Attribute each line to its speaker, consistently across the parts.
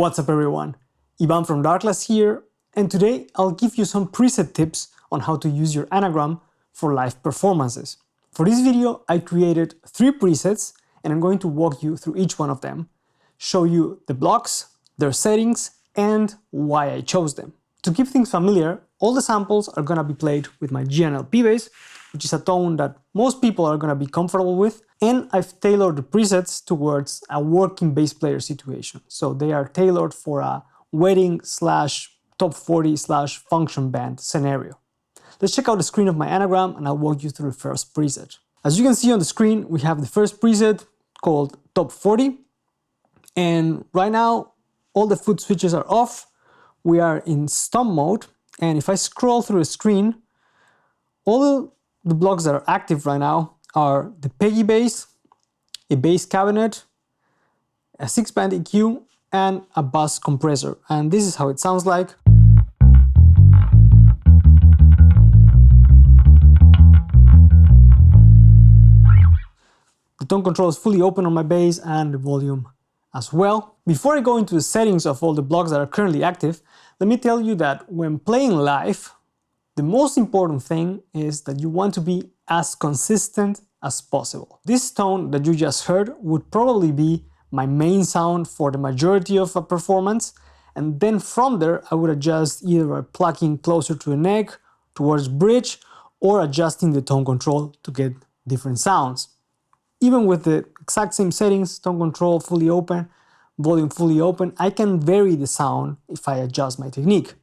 Speaker 1: What's up everyone, Ivan from Darkglass here, and today I'll give you some preset tips on how to use your Anagram for live performances. For this video I created 3 presets and I'm going to walk you through each one of them, show you the blocks, their settings, and why I chose them. To keep things familiar, all the samples are gonna be played with my GNLP bass, which is a tone that most people are gonna be comfortable with, and I've tailored the presets towards a working bass player situation. So they are tailored for a wedding / top 40 / function band scenario. Let's check out the screen of my Anagram and I'll walk you through the first preset. As you can see on the screen, we have the first preset called top 40. And right now, all the foot switches are off. We are in stomp mode. And if I scroll through the screen, all the blocks that are active right now are the Peggy bass, a bass cabinet, a 6-band EQ, and a bus compressor. And this is how it sounds like. The tone control is fully open on my bass and the volume as well. Before I go into the settings of all the blocks that are currently active, let me tell you that when playing live, the most important thing is that you want to be as consistent as possible. This tone that you just heard would probably be my main sound for the majority of a performance, and then from there I would adjust either by plucking closer to the neck, towards bridge, or adjusting the tone control to get different sounds. Even with the exact same settings, tone control fully open, volume fully open, I can vary the sound if I adjust my technique.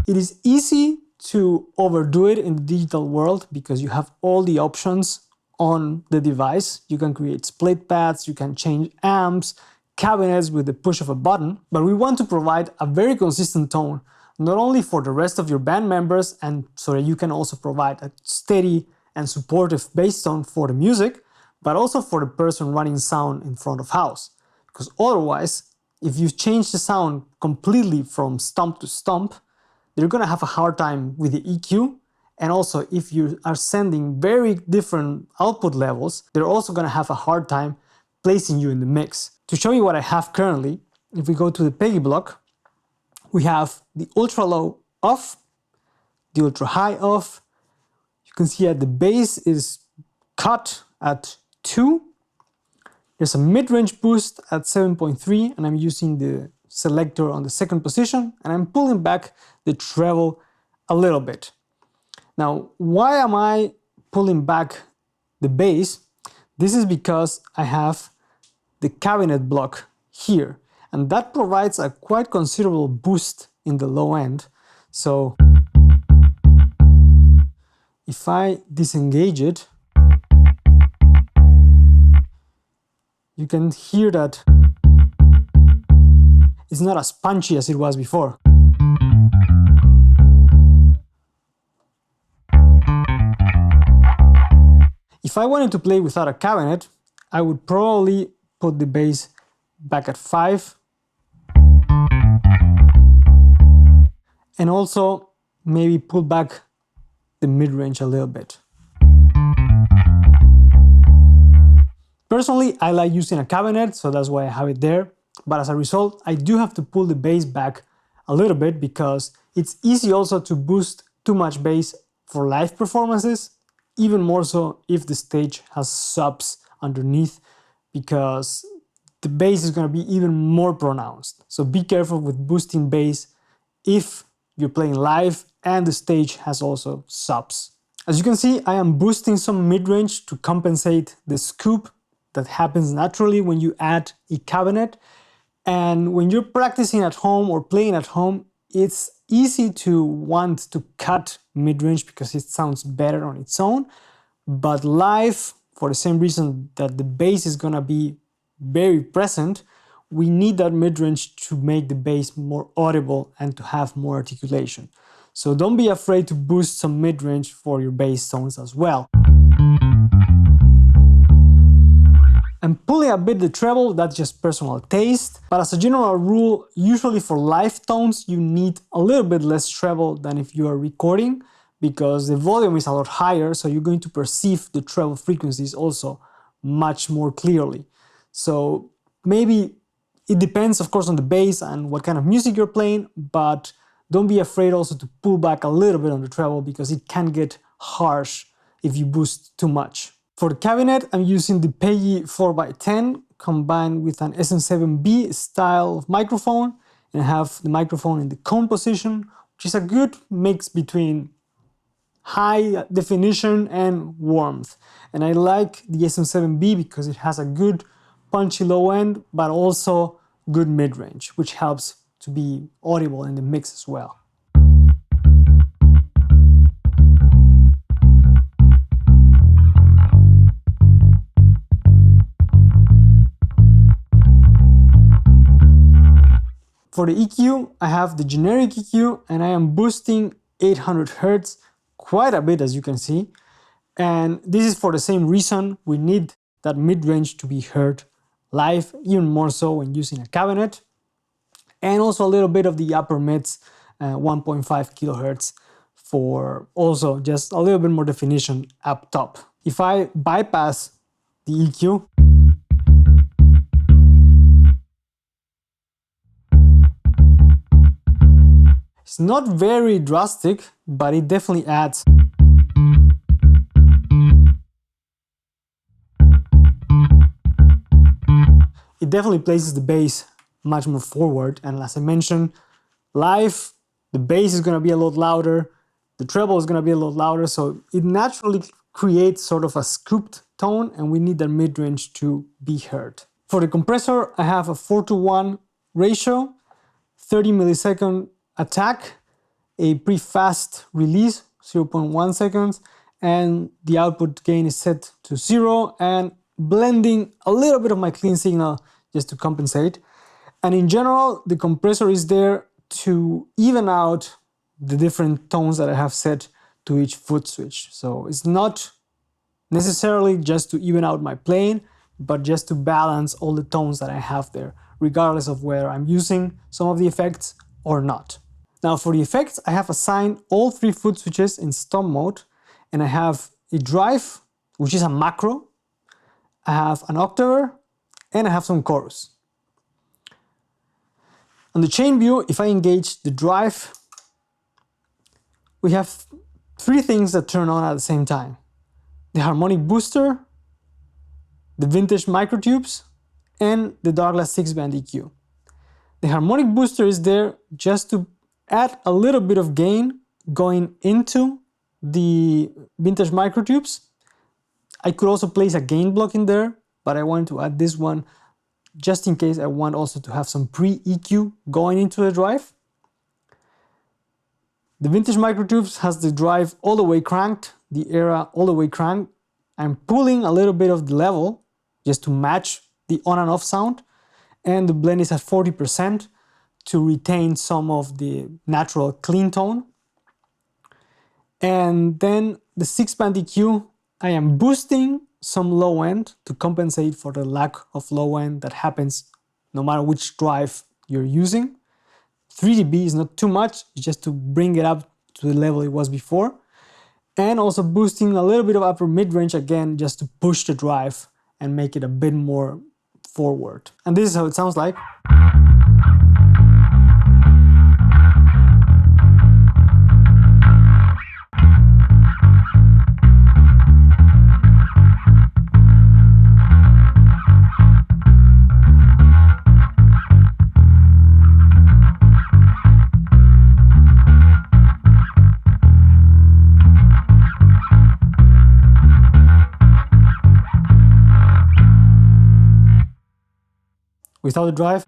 Speaker 1: It is easy to overdo it in the digital world because you have all the options on the device. You can create split paths, you can change amps, cabinets with the push of a button, but we want to provide a very consistent tone, not only for the rest of your band members and so that you can also provide a steady and supportive bass tone for the music, but also for the person running sound in front of house. Because otherwise, if you change the sound completely from stomp to stomp, they're gonna have a hard time with the EQ, and also if you are sending very different output levels, they're also gonna have a hard time placing you in the mix. To show you what I have currently, if we go to the Peggy block, we have the ultra low off, the ultra high off. You can see that the bass is cut at 2. There's a mid-range boost at 7.3, and I'm using the selector on the 2nd position, and I'm pulling back the treble a little bit. Now, why am I pulling back the bass? This is because I have the cabinet block here, and that provides a quite considerable boost in the low end. So if I disengage it, you can hear that it's not as punchy as it was before. If I wanted to play without a cabinet, I would probably put the bass back at 5 and also maybe pull back the mid-range a little bit. Personally, I like using a cabinet, so that's why I have it there. But as a result, I do have to pull the bass back a little bit because it's easy also to boost too much bass for live performances, even more so if the stage has subs underneath, because the bass is going to be even more pronounced. So be careful with boosting bass if you're playing live and the stage has also subs. As you can see, I am boosting some mid-range to compensate the scoop that happens naturally when you add a cabinet. And when you're practicing at home or playing at home, it's easy to want to cut mid-range because it sounds better on its own. But live, for the same reason that the bass is gonna be very present, we need that mid-range to make the bass more audible and to have more articulation. So don't be afraid to boost some mid-range for your bass tones as well. I'm pulling a bit the treble, that's just personal taste, but as a general rule, usually for live tones, you need a little bit less treble than if you are recording, because the volume is a lot higher, so you're going to perceive the treble frequencies also much more clearly. So maybe it depends, of course, on the bass and what kind of music you're playing, but don't be afraid also to pull back a little bit on the treble because it can get harsh if you boost too much. For the cabinet, I'm using the Peggy 4x10 combined with an SM7B style of microphone, and I have the microphone in the cone position, which is a good mix between high definition and warmth. And I like the SM7B because it has a good punchy low end, but also good mid-range, which helps to be audible in the mix as well. For the EQ, I have the generic EQ and I am boosting 800 Hz quite a bit, as you can see. And this is for the same reason. We need that mid-range to be heard live, even more so when using a cabinet. And also a little bit of the upper mids, 1.5 kilohertz, for also just a little bit more definition up top. If I bypass the EQ, it's not very drastic, but it definitely adds. It definitely places the bass much more forward, and as I mentioned, live, the bass is going to be a lot louder, the treble is going to be a lot louder, so it naturally creates sort of a scooped tone, and we need that mid-range to be heard. For the compressor, I have a 4:1 ratio, 30 millisecond attack, a pretty fast release, 0.1 seconds, and the output gain is set to 0, and blending a little bit of my clean signal just to compensate. And in general, the compressor is there to even out the different tones that I have set to each foot switch. So it's not necessarily just to even out my playing, but just to balance all the tones that I have there, regardless of whether I'm using some of the effects or not. Now for the effects, I have assigned all 3 foot switches in stomp mode, and I have a drive, which is a macro, I have an octaver, and I have some chorus. On the chain view, if I engage the drive, we have 3 things that turn on at the same time. The harmonic booster, the vintage microtubes, and the Darkglass 6-band EQ. The harmonic booster is there just to add a little bit of gain going into the vintage microtubes. I could also place a gain block in there, but I wanted to add this one just in case I want also to have some pre-EQ going into the drive. The vintage microtubes has the drive all the way cranked, the era all the way cranked. I'm pulling a little bit of the level just to match the on and off sound, and the blend is at 40% to retain some of the natural clean tone. And then the 6-band EQ, I am boosting some low end to compensate for the lack of low end that happens no matter which drive you're using. 3 dB is not too much, it's just to bring it up to the level it was before. And also boosting a little bit of upper mid-range again, just to push the drive and make it a bit more forward. And this is how it sounds like. Without the drive.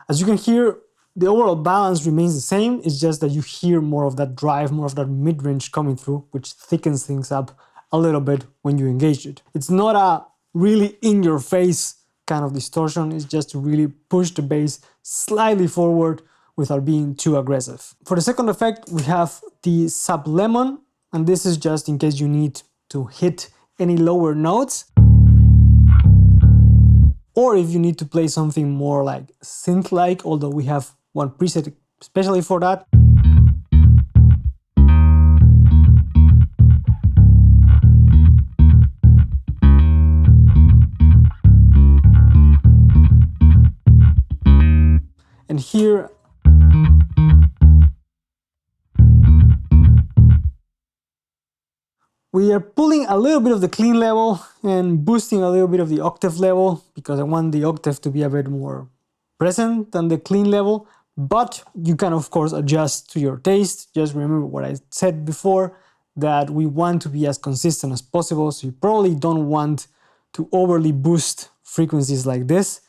Speaker 1: As you can hear, the overall balance remains the same, it's just that you hear more of that drive, more of that mid-range coming through, which thickens things up a little bit when you engage it. It's not a really in-your-face kind of distortion. It's just to really push the bass slightly forward without being too aggressive. For the second effect, we have the sub lemon, and this is just in case you need to hit any lower notes, or if you need to play something more like synth-like, although we have one preset especially for that. And here we are pulling a little bit of the clean level and boosting a little bit of the octave level, because I want the octave to be a bit more present than the clean level. But you can of course adjust to your taste. Just remember what I said before, that we want to be as consistent as possible, so you probably don't want to overly boost frequencies like this.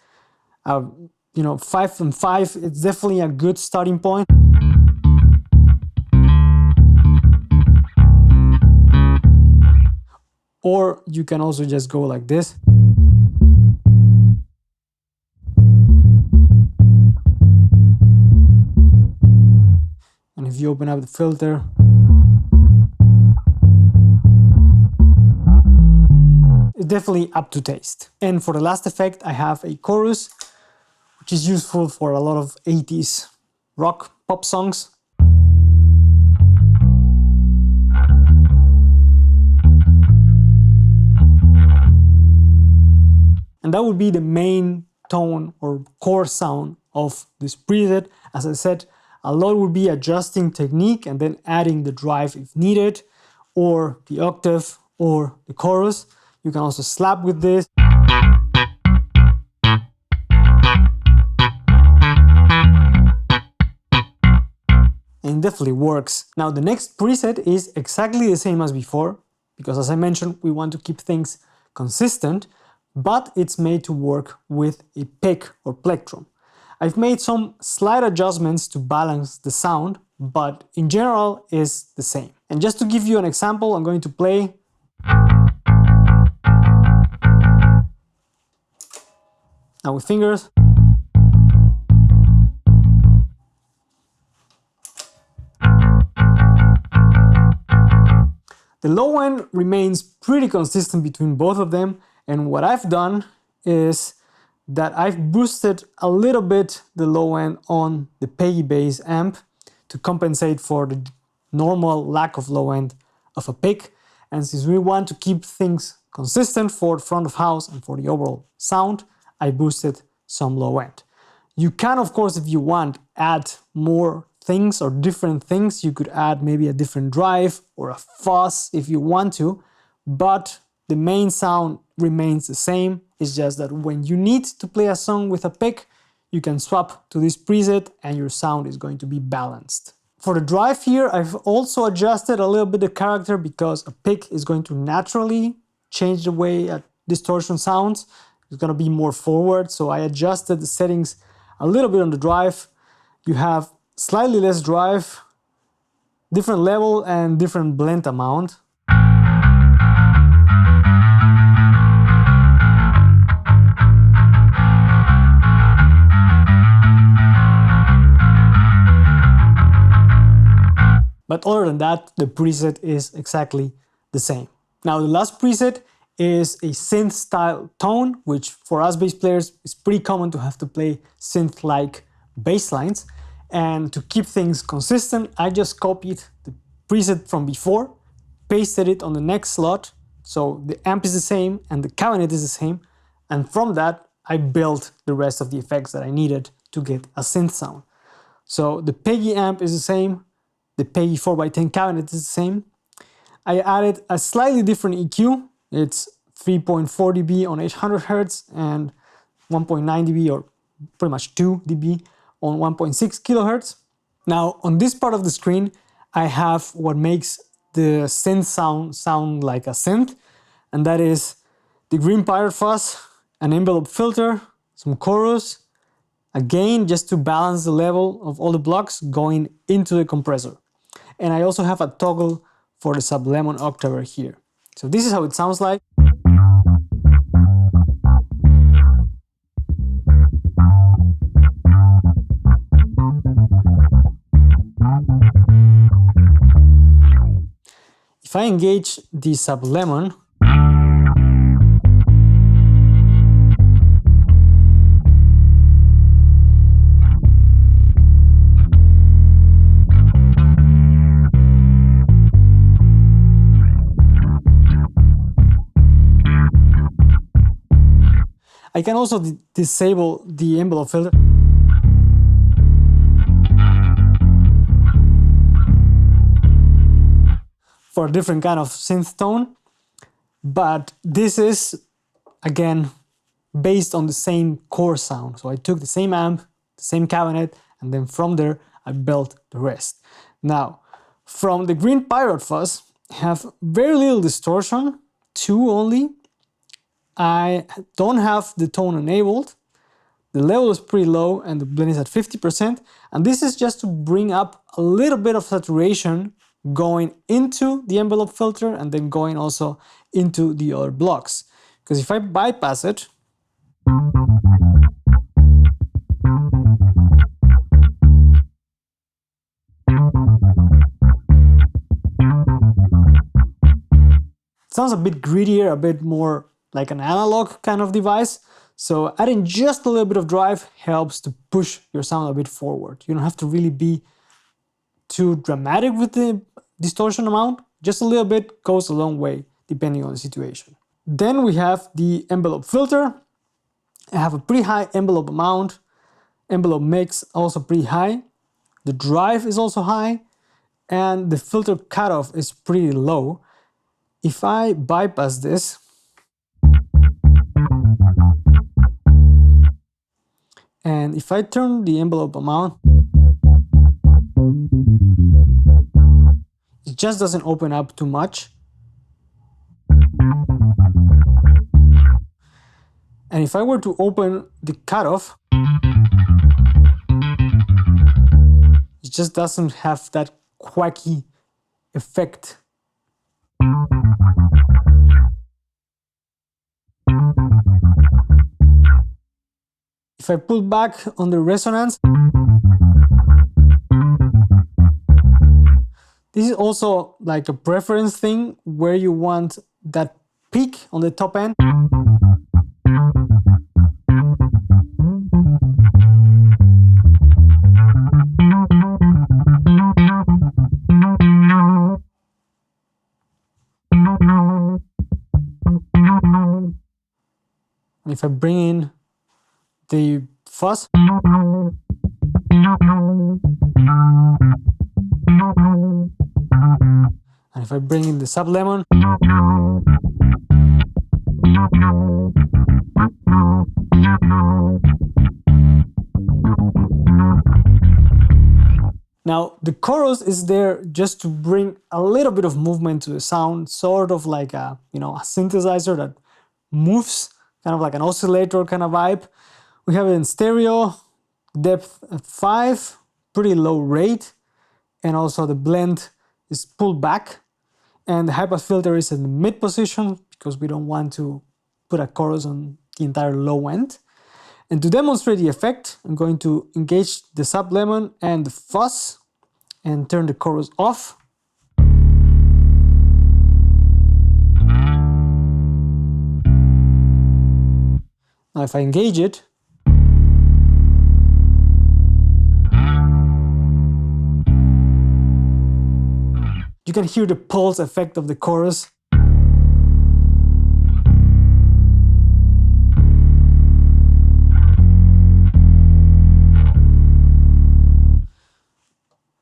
Speaker 1: You know, 5 and 5, it's definitely a good starting point. Or you can also just go like this. And if you open up the filter, it's definitely up to taste. And for the last effect, I have a chorus, which is useful for a lot of 80s rock pop songs. And that would be the main tone or core sound of this preset. As I said, a lot would be adjusting technique and then adding the drive if needed, or the octave, or the chorus. You can also slap with this. And it definitely works. Now the next preset is exactly the same as before, because as I mentioned, we want to keep things consistent, but it's made to work with a pick or plectrum. I've made some slight adjustments to balance the sound, but in general is the same. And just to give you an example, I'm going to play. Now with fingers. The low end remains pretty consistent between both of them, and what I've done is that I've boosted a little bit the low end on the Peggy bass amp to compensate for the normal lack of low end of a pick. And since we want to keep things consistent for front of house and for the overall sound, I boosted some low end. You can, of course, if you want, add more things or different things. You could add maybe a different drive or a fuzz if you want to, but the main sound remains the same. It's just that when you need to play a song with a pick, you can swap to this preset and your sound is going to be balanced. For the drive here, I've also adjusted a little bit the character, because a pick is going to naturally change the way a distortion sounds. It's going to be more forward, so I adjusted the settings a little bit on the drive. You have slightly less drive, different level and different blend amount. But other than that, the preset is exactly the same. Now the last preset is a synth style tone, which for us bass players is pretty common to have to play synth-like bass lines. And to keep things consistent, I just copied the preset from before, pasted it on the next slot, so the amp is the same and the cabinet is the same, and from that I built the rest of the effects that I needed to get a synth sound. So the Peggy amp is the same, the Peggy 4x10 cabinet is the same. I added a slightly different EQ. It's 3.4 dB on 800 Hz and 1.9 dB or pretty much 2 dB on 1.6 kilohertz. Now on this part of the screen, I have what makes the synth sound like a synth, and that is the green pirate fuzz, an envelope filter, some chorus, a gain just to balance the level of all the blocks going into the compressor. And I also have a toggle for the sub-lemon octaver here. So this is how it sounds like. If I engage the sub-lemon, I can also disable the envelope filter. For a different kind of synth tone, but this is, again, based on the same core sound. So I took the same amp, the same cabinet, and then from there I built the rest. Now, from the green Pirate fuzz, I have very little distortion, 2 only. I don't have the tone enabled. The level is pretty low and the blend is at 50%. And this is just to bring up a little bit of saturation going into the envelope filter and then going also into the other blocks. Because if I bypass it, it sounds a bit grittier, a bit more like an analog kind of device. So adding just a little bit of drive helps to push your sound a bit forward. You don't have to really be too dramatic with the distortion amount. Just a little bit goes a long way depending on the situation. Then we have the envelope filter. I have a pretty high envelope amount. Envelope mix also pretty high. The drive is also high. And the filter cutoff is pretty low. If I bypass this, and if I turn the envelope amount, it just doesn't open up too much. And if I were to open the cutoff, it just doesn't have that quacky effect. If I pull back on the resonance, this is also like a preference thing where you want that peak on the top end. And if I bring in the fuzz, and if I bring in the sub-lemon, now the chorus is there just to bring a little bit of movement to the sound, sort of like a, a synthesizer that moves, kind of like an oscillator kind of vibe. We have it in stereo, depth at 5, pretty low rate, and also the blend is pulled back, and the high pass filter is in the mid position because we don't want to put a chorus on the entire low end. And to demonstrate the effect, I'm going to engage the sub-lemon and the fuzz and turn the chorus off. Now if I engage it, you can hear the pulse effect of the chorus.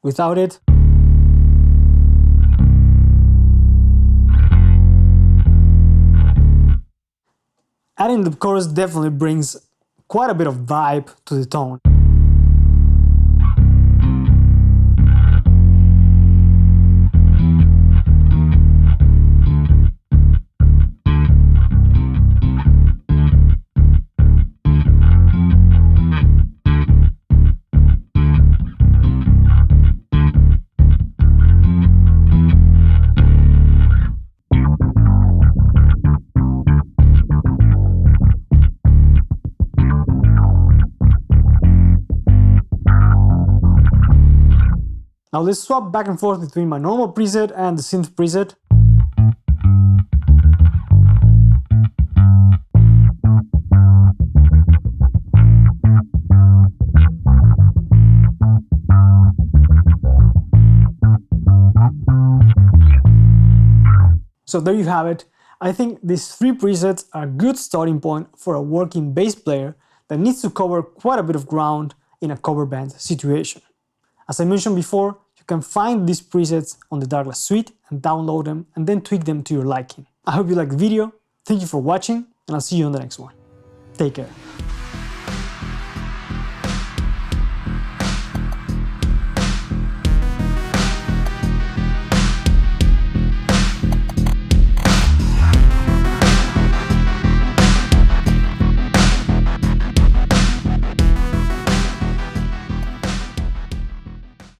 Speaker 1: Without it, adding the chorus definitely brings quite a bit of vibe to the tone. Now let's swap back and forth between my normal preset and the synth preset. So there you have it. I think these 3 presets are a good starting point for a working bass player that needs to cover quite a bit of ground in a cover band situation. As I mentioned before, you can find these presets on the Darkglass suite and download them and then tweak them to your liking. I hope you liked the video, thank you for watching, and I'll see you on the next one. Take care.